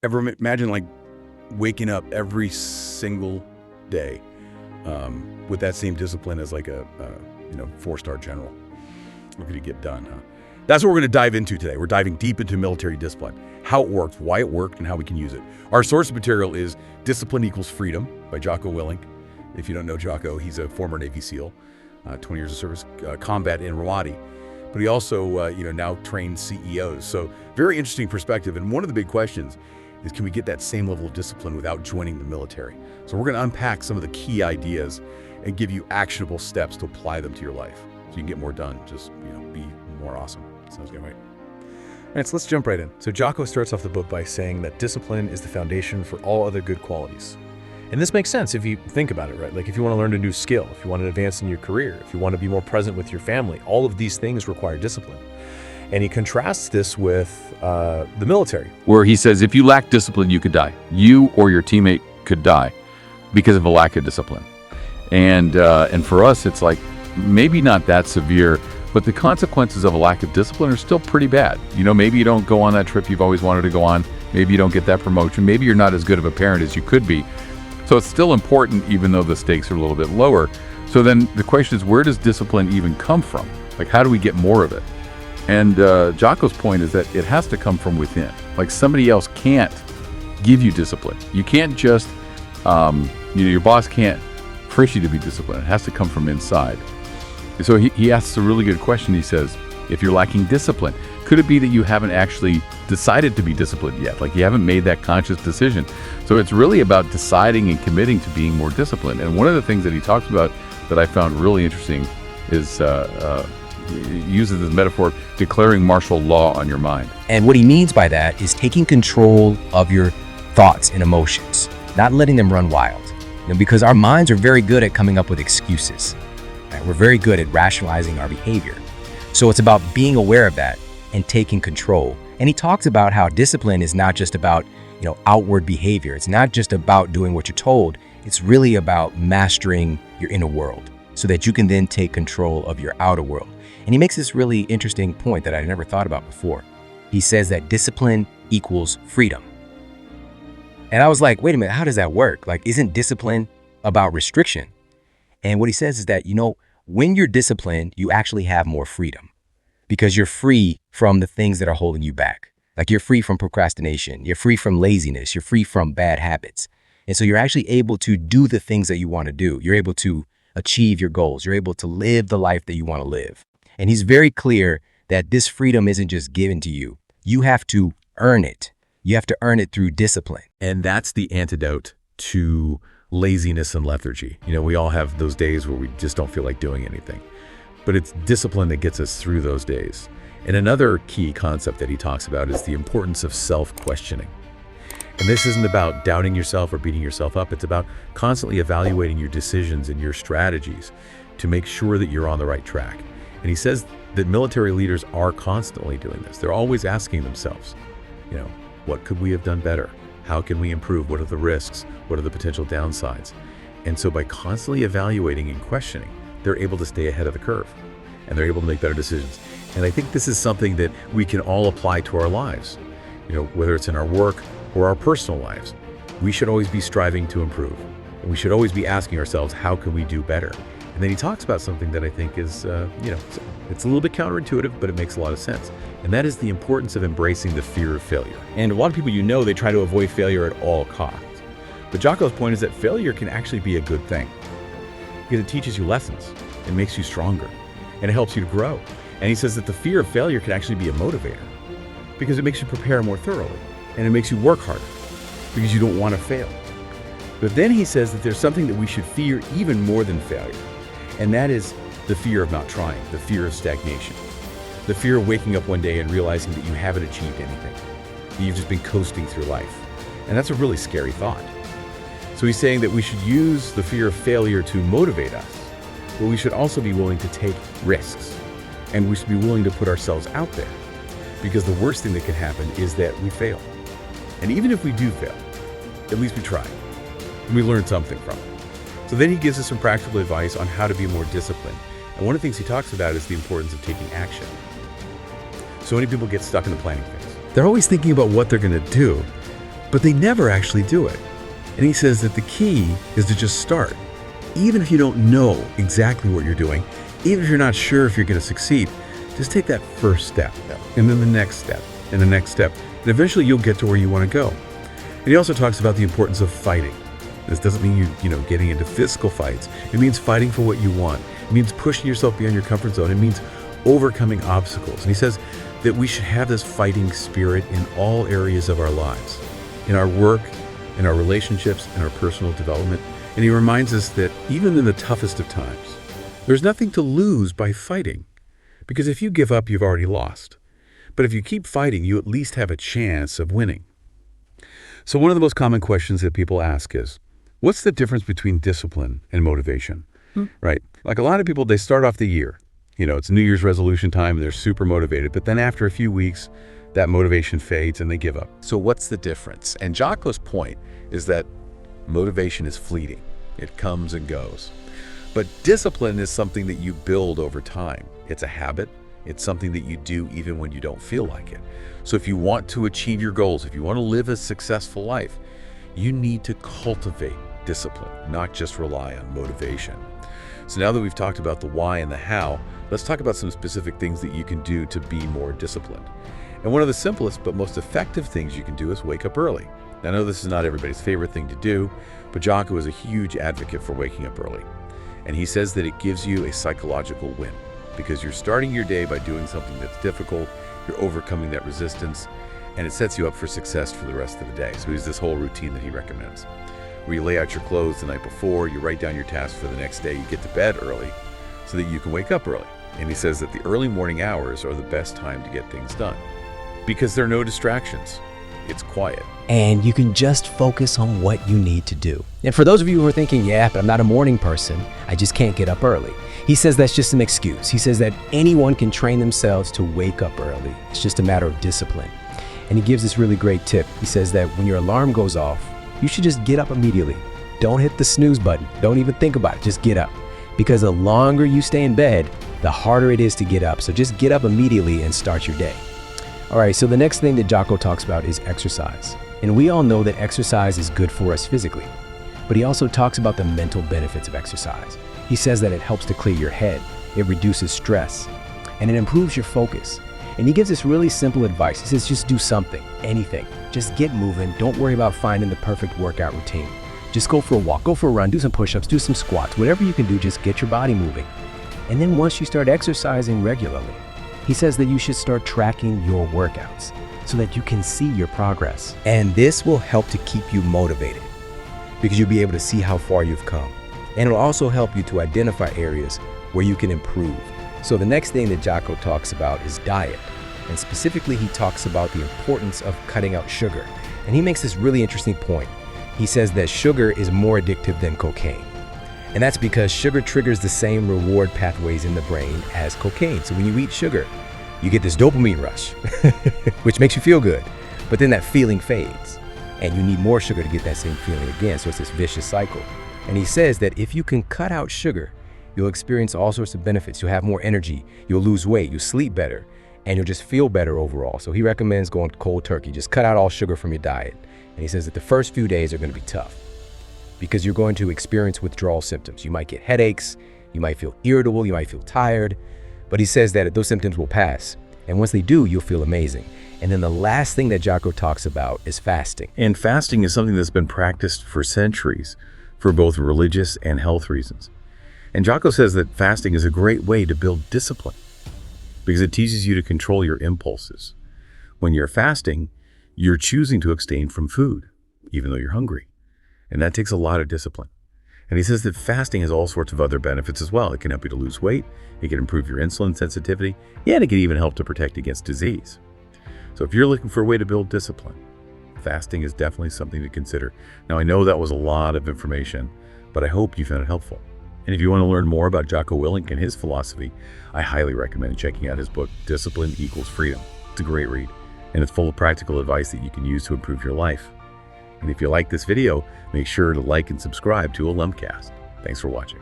Ever imagine like waking up every single day with that same discipline as like a 4-star general? What could you get done, huh? That's what we're going to dive into today. We're diving deep into military discipline, how it worked, why it worked, and how we can use it. Our source material is Discipline Equals Freedom by Jocko Willink. If you don't know Jocko, he's a former Navy SEAL, 20 years of service, combat in Ramadi. But he also, now trains CEOs. So very interesting perspective. And one of the big questions is, can we get that same level of discipline without joining the military? So we're going to unpack some of the key ideas and give you actionable steps to apply them to your life so you can get more done. Just, be more awesome. Sounds good, right? All right, so let's jump right in. So Jocko starts off the book by saying that discipline is the foundation for all other good qualities. And this makes sense if you think about it, right? Like if you want to learn a new skill, if you want to advance in your career, if you want to be more present with your family, all of these things require discipline. And he contrasts this with the military, where he says, if you lack discipline, you could die. You or your teammate could die because of a lack of discipline. And for us, it's like maybe not that severe, but the consequences of a lack of discipline are still pretty bad. Maybe you don't go on that trip you've always wanted to go on. Maybe you don't get that promotion. Maybe you're not as good of a parent as you could be. So it's still important, even though the stakes are a little bit lower. So then the question is, where does discipline even come from? Like, how do we get more of it? And Jocko's point is that it has to come from within. Like, somebody else can't give you discipline. You can't just, your boss can't push you to be disciplined. It has to come from inside. So he asks a really good question. He says, if you're lacking discipline, could it be that you haven't actually decided to be disciplined yet? Like, you haven't made that conscious decision. So it's really about deciding and committing to being more disciplined. And one of the things that he talks about that I found really interesting is he uses this metaphor of declaring martial law on your mind. And what he means by that is taking control of your thoughts and emotions, not letting them run wild. Because our minds are very good at coming up with excuses. Right? We're very good at rationalizing our behavior. So it's about being aware of that and taking control. And he talks about how discipline is not just about, outward behavior. It's not just about doing what you're told. It's really about mastering your inner world so that you can then take control of your outer world. And he makes this really interesting point that I never thought about before. He says that discipline equals freedom. And I was like, wait a minute, how does that work? Like, isn't discipline about restriction? And what he says is that, when you're disciplined, you actually have more freedom because you're free from the things that are holding you back. Like, you're free from procrastination. You're free from laziness. You're free from bad habits. And so you're actually able to do the things that you want to do. You're able to achieve your goals. You're able to live the life that you want to live. And he's very clear that this freedom isn't just given to you. You have to earn it. You have to earn it through discipline. And that's the antidote to laziness and lethargy. We all have those days where we just don't feel like doing anything. But it's discipline that gets us through those days. And another key concept that he talks about is the importance of self-questioning. And this isn't about doubting yourself or beating yourself up. It's about constantly evaluating your decisions and your strategies to make sure that you're on the right track. And he says that military leaders are constantly doing this. They're always asking themselves, what could we have done better? How can we improve? What are the risks? What are the potential downsides? And so by constantly evaluating and questioning, they're able to stay ahead of the curve and they're able to make better decisions. And I think this is something that we can all apply to our lives, whether it's in our work or our personal lives. We should always be striving to improve. And we should always be asking ourselves, how can we do better? And then he talks about something that I think is, it's a little bit counterintuitive, but it makes a lot of sense. And that is the importance of embracing the fear of failure. And a lot of people, they try to avoid failure at all costs. But Jocko's point is that failure can actually be a good thing because it teaches you lessons, it makes you stronger, and it helps you to grow. And he says that the fear of failure can actually be a motivator because it makes you prepare more thoroughly and it makes you work harder because you don't want to fail. But then he says that there's something that we should fear even more than failure. And that is the fear of not trying, the fear of stagnation, the fear of waking up one day and realizing that you haven't achieved anything, that you've just been coasting through life. And that's a really scary thought. So he's saying that we should use the fear of failure to motivate us, but we should also be willing to take risks. And we should be willing to put ourselves out there because the worst thing that can happen is that we fail. And even if we do fail, at least we tried and we learned something from it. So then he gives us some practical advice on how to be more disciplined. And one of the things he talks about is the importance of taking action. So many people get stuck in the planning phase. They're always thinking about what they're going to do, but they never actually do it. And he says that the key is to just start. Even if you don't know exactly what you're doing, even if you're not sure if you're going to succeed, just take that first step, and then the next step, and the next step, and eventually you'll get to where you want to go. And he also talks about the importance of fighting. This doesn't mean you getting into physical fights. It means fighting for what you want. It means pushing yourself beyond your comfort zone. It means overcoming obstacles. And he says that we should have this fighting spirit in all areas of our lives, in our work, in our relationships, in our personal development. And he reminds us that even in the toughest of times, there's nothing to lose by fighting. Because if you give up, you've already lost. But if you keep fighting, you at least have a chance of winning. So one of the most common questions that people ask is, what's the difference between discipline and motivation? Right? Like a lot of people, they start off the year. It's New Year's resolution time, and they're super motivated. But then after a few weeks, that motivation fades and they give up. So what's the difference? And Jocko's point is that motivation is fleeting. It comes and goes. But discipline is something that you build over time. It's a habit. It's something that you do even when you don't feel like it. So if you want to achieve your goals, if you want to live a successful life, you need to cultivate discipline, not just rely on motivation. So now that we've talked about the why and the how, let's talk about some specific things that you can do to be more disciplined. And one of the simplest but most effective things you can do is wake up early. Now, I know this is not everybody's favorite thing to do, but Jocko is a huge advocate for waking up early. And he says that it gives you a psychological win because you're starting your day by doing something that's difficult, you're overcoming that resistance, and it sets you up for success for the rest of the day. So he has this whole routine that he recommends, where you lay out your clothes the night before, you write down your tasks for the next day, you get to bed early so that you can wake up early. And he says that the early morning hours are the best time to get things done because there are no distractions. It's quiet. And you can just focus on what you need to do. And for those of you who are thinking, yeah, but I'm not a morning person, I just can't get up early. He says that's just an excuse. He says that anyone can train themselves to wake up early. It's just a matter of discipline. And he gives this really great tip. He says that when your alarm goes off, you should just get up immediately. Don't hit the snooze button. Don't even think about it. Just get up. Because the longer you stay in bed, the harder it is to get up. So just get up immediately and start your day. All right, so the next thing that Jocko talks about is exercise. And we all know that exercise is good for us physically, but he also talks about the mental benefits of exercise. He says that it helps to clear your head, it reduces stress, and it improves your focus. And he gives this really simple advice. He says, just do something, anything. Just get moving. Don't worry about finding the perfect workout routine. Just go for a walk, go for a run, do some push-ups, do some squats, whatever you can do, just get your body moving. And then once you start exercising regularly, he says that you should start tracking your workouts so that you can see your progress. And this will help to keep you motivated because you'll be able to see how far you've come. And it'll also help you to identify areas where you can improve. So the next thing that Jocko talks about is diet. And specifically, he talks about the importance of cutting out sugar. And he makes this really interesting point. He says that sugar is more addictive than cocaine. And that's because sugar triggers the same reward pathways in the brain as cocaine. So when you eat sugar, you get this dopamine rush, which makes you feel good. But then that feeling fades, and you need more sugar to get that same feeling again. So it's this vicious cycle. And he says that if you can cut out sugar, you'll experience all sorts of benefits. You'll have more energy, you'll lose weight, you'll sleep better, and you'll just feel better overall. So he recommends going cold turkey. Just cut out all sugar from your diet. And he says that the first few days are going to be tough because you're going to experience withdrawal symptoms. You might get headaches, you might feel irritable, you might feel tired, but he says that those symptoms will pass. And once they do, you'll feel amazing. And then the last thing that Jocko talks about is fasting. And fasting is something that's been practiced for centuries for both religious and health reasons. And Jocko says that fasting is a great way to build discipline because it teaches you to control your impulses. When you're fasting, you're choosing to abstain from food, even though you're hungry. And that takes a lot of discipline. And he says that fasting has all sorts of other benefits as well. It can help you to lose weight, it can improve your insulin sensitivity, and it can even help to protect against disease. So if you're looking for a way to build discipline, fasting is definitely something to consider. Now, I know that was a lot of information, but I hope you found it helpful. And if you want to learn more about Jocko Willink and his philosophy, I highly recommend checking out his book, Discipline Equals Freedom. It's a great read, and it's full of practical advice that you can use to improve your life. And if you like this video, make sure to like and subscribe to Illumecast. Thanks for watching.